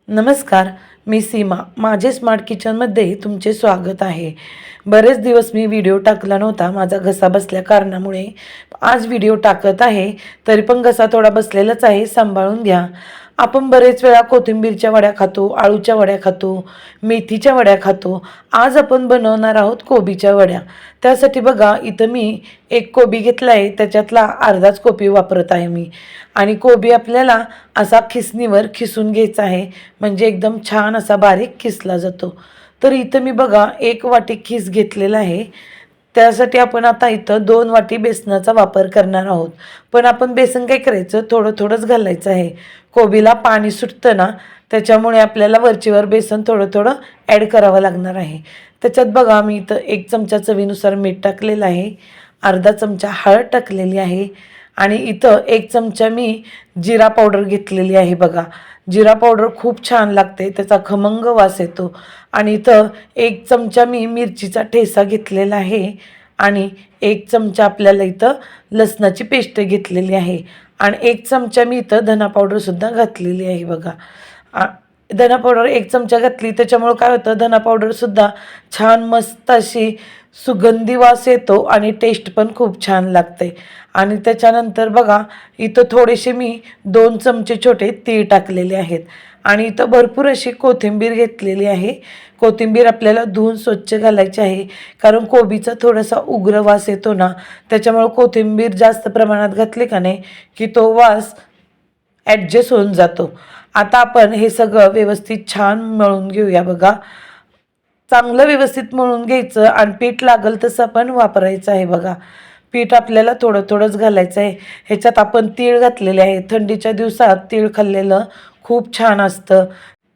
नमस्कार, मी सीमा. माझे स्मार्ट किचनमध्ये तुमचे स्वागत आहे. बरेच दिवस मी व्हिडिओ टाकला नव्हता, माझा घसा बसल्या कारणामुळे. आज व्हिडिओ टाकत आहे, तरी पण घसा थोडा बसलेलाच आहे, सांभाळून घ्या. आपण बरेच वेळा कोथिंबीरच्या वड्या खातो, आळूच्या वड्या खातो, मेथीच्या वड्या खातो. आज आपण बनवणार आहोत कोबीच्या वड्या. त्यासाठी बघा, इथं मी एक कोबी घेतला आहे, त्याच्यातला अर्धाच कोबी वापरत आहे मी. आणि कोबी आपल्याला असा खिसणीवर खिसून घ्यायचा आहे, म्हणजे एकदम छान असा बारीक खिसला जातो. तर इथं मी बघा 1 वाटी खीस घेतलेला आहे. त्यासाठी आपण आता इथं 2 वाटी बेसनाचा वापर करणार आहोत. पण आपण बेसन काय करायचं, थोडं थोडंच घालायचं आहे. कोबीला पाणी सुटतं ना, त्याच्यामुळे आपल्याला वरचीवर बेसन थोडं थोडं ॲड करावं लागणार आहे. त्याच्यात बघा मी इथं 1 चमचा चवीनुसार मीठ टाकलेलं आहे, अर्धा चमचा हळद टाकलेली आहे आणि इथं 1 चमचा मी जिरा पावडर घेतलेली आहे बघा. जिरा पावडर खूप छान लागते, त्याचा खमंग वास येतो. आणि इथं 1 चमचा मी मिरचीचा ठेचा घेतलेला आहे आणि 1 चमचा आपल्याला इथं लसणाची पेस्ट घेतलेली आहे आणि 1 चमचा मी इथं धना पावडरसुद्धा घातलेली आहे बघा. धना पावडर 1 चमचा घातली, त्याच्यामुळं काय होतं, धना पावडरसुद्धा छान मस्त अशी सुगंधी वास येतो आणि टेस्ट पण खूप छान लागते. आणि त्याच्यानंतर बघा, इथं थोडेसे मी 2 चमचे छोटे तीळ टाकलेले आहेत आणि इथं भरपूर अशी कोथिंबीर घेतलेली आहे. कोथिंबीर आपल्याला धुवून स्वच्छ घालायची आहे, कारण कोबीचा थोडासा उग्र वास येतो ना, त्याच्यामुळं कोथिंबीर जास्त प्रमाणात घातली का नाही की तो वास ॲडजस्ट होऊन जातो. आता आपण हे सगळं व्यवस्थित छान मळून घेऊया बघा. चांगलं व्यवस्थित मळून घ्यायचं आणि पीठ लागल तसं आपण वापरायचं आहे बघा. पीठ आपल्याला थोडं थोडंच घालायचं आहे. ह्याच्यात आपण तीळ घातलेले आहे. थंडीच्या दिवसात तीळ खाल्लेलं खूप छान असतं.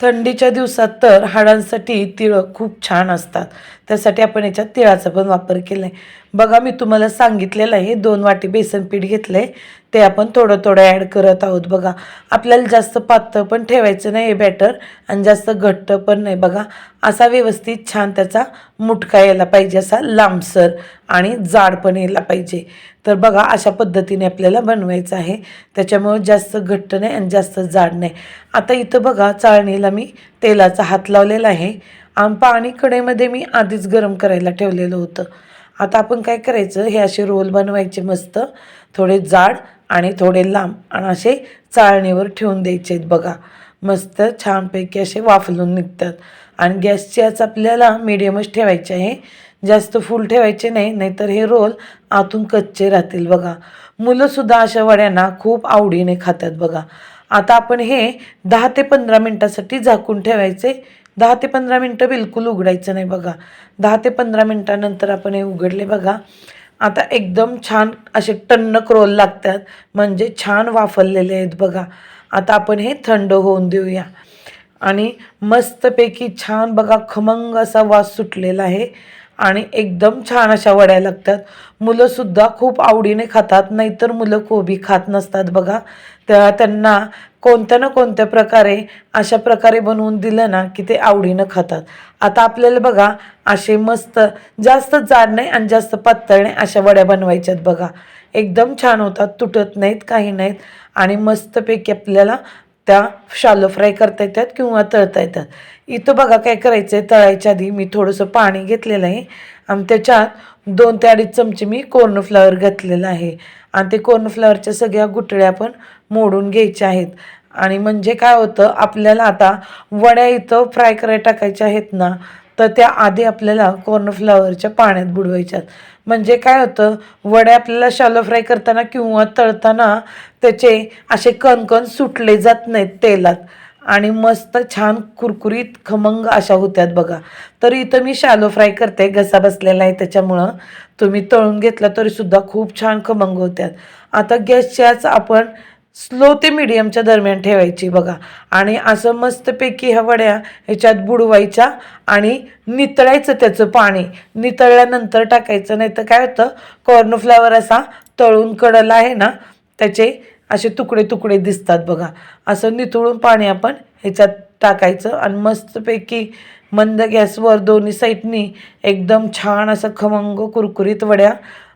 थंडीच्या दिवसात तर हाडांसाठी तिळं खूप छान असतात. त्यासाठी आपण याच्यात तिळाचा पण वापर केला आहे. बघा, मी तुम्हाला सांगितलेलं आहे 2 वाटी बेसन पीठ घेतलं आहे, ते आपण थोडं थोडं ॲड करत आहोत बघा. आपल्याला जास्त पातळ पण ठेवायचं नाही हे बॅटर आणि जास्त घट्ट पण नाही बघा. असा व्यवस्थित छान त्याचा मुटका यायला पाहिजे, असा लांबसर आणि जाड पण यायला पाहिजे. तर बघा, अशा पद्धतीने आपल्याला बनवायचं आहे. त्याच्यामुळे जास्त घट्ट नाही आणि जास्त जाड नाही. आता इथं बघा, चाळणीला मी तेलाचा हात लावलेला आहे आणि पाणी कढईमध्ये मी आधीच गरम करायला ठेवलेलं होतं. आता आपण काय करायचं, हे असे रोल बनवायचे मस्त, थोडे जाड आणि थोडे लांब आणि असे चाळणीवर ठेवून द्यायचे आहेत बघा. मस्त छानपैकी असे वाफलून निघतात. आणि गॅसची आच आपल्याला मीडियमच ठेवायची आहे, जास्त फुल ठेवायचे नाही, नाहीतर हे रोल आतून कच्चे राहतील बघा. मुलंसुद्धा अशा वड्यांना खूप आवडीने खातात बघा. आता आपण हे 10 ते 15 मिनटासाठी झाकून ठेवायचे. 10 ते 15 मिनटं बिलकुल उघडायचं नाही बघा. 10 ते 15 मिनटानंतर आपण हे उघडले बघा. आता एकदम छान असे टणक रोल लागतात, म्हणजे छान वाफरलेले आहेत बघा. आता आपण हे थंड होऊन देऊया आणि मस्तपैकी छान बघा खमंग असा वास सुटलेला आहे आणि एकदम छान अशा वड्या लागतात. मुलंसुद्धा खूप आवडीने खातात, नाहीतर मुलं कोबी खात नसतात बघा. त्यांना कोणत्या ना कोणत्या प्रकारे अशा प्रकारे बनवून दिलं ना की ते आवडीनं खातात. आता आपल्याला बघा असे मस्त जास्त जाड नाही आणि जास्त पातळ नाही अशा वड्या बनवायच्यात बघा. एकदम छान होतात, तुटत नाहीत, काही नाहीत आणि मस्तपैकी आपल्याला त्या शालो फ्राय करता येतात किंवा तळता येतात. इथं बघा काय करायचं आहे, तळायच्या आधी मी थोडंसं पाणी घेतलेलं आहे आणि त्याच्यात 2 ते 2.5 चमचे मी कॉर्नफ्लॉवर घातलेलं आहे आणि ते कॉर्नफ्लॉवरच्या सगळ्या गुठळ्या पण मोडून घ्यायच्या आहेत. आणि म्हणजे काय होतं, आपल्याला आता वड्या इथं फ्राय करायला टाकायच्या आहेत ना, तर त्या आधी आपल्याला कॉर्नफ्लॉवरच्या पाण्यात बुडवायच्यात. म्हणजे काय होतं, वड्या आपल्याला शॅलो फ्राय करताना किंवा तळताना त्याचे असे कणकण सुटले जात नाहीत तेलात आणि मस्त छान कुरकुरीत खमंग अशा होत्यात बघा. तर इथं मी शॅलो फ्राय करते, घसा बसलेला आहे त्याच्यामुळं. तुम्ही तळून घेतला तरीसुद्धा खूप छान खमंग होत्यात. आता गॅसच्याच आपण स्लो ते मीडियमच्या दरम्यान ठेवायची बघा आणि असं मस्तपैकी ह्या वड्या ह्याच्यात बुडवायच्या आणि नितळायचं त्याचं पाणी. नितळल्यानंतर टाकायचं, नाही तर काय होतं, कॉर्नफ्लॉवर असा तळून कडला आहे ना, त्याचे असे तुकडे तुकडे दिसतात बघा. असं नितळून पाणी आपण ह्याच्यात टाकायचं आणि मस्तपैकी मंद गॅसवर दोन्ही साईडनी एकदम छान असं खमंग कुरकुरीत वड्या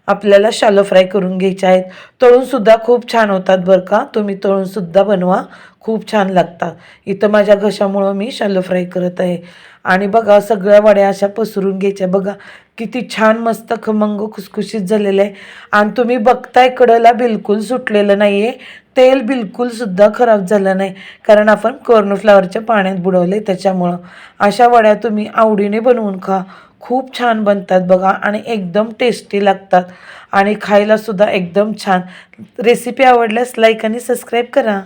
आपल्याला शॅलो फ्राय करून घ्यायचे आहेत. तळूनसुद्धा खूप छान होतात बरं का, तुम्ही तळूनसुद्धा बनवा, खूप छान लागतात. इथं माझ्या घशामुळं मी शॅलो फ्राय करत आहे. आणि बघा सगळ्या वड्या अशा पसरून घ्यायच्या. बघा किती छान मस्त खमंग खुसखुशीत झालेलं आहे. आणि तुम्ही बघताय कडेला बिलकुल सुटलेलं नाही आहे, तेल बिलकुलसुद्धा खराब झालं नाही, कारण आपण कॉर्नफ्लॉवरच्या पाण्यात बुडवले त्याच्यामुळं. अशा वड्या तुम्ही आवडीने बनवून खा, खूप छान बनतात बघा आणि एकदम टेस्टी लागतात आणि खायलासुद्धा एकदम छान. रेसिपी आवडल्यास लाईक आणि सबस्क्राईब करा.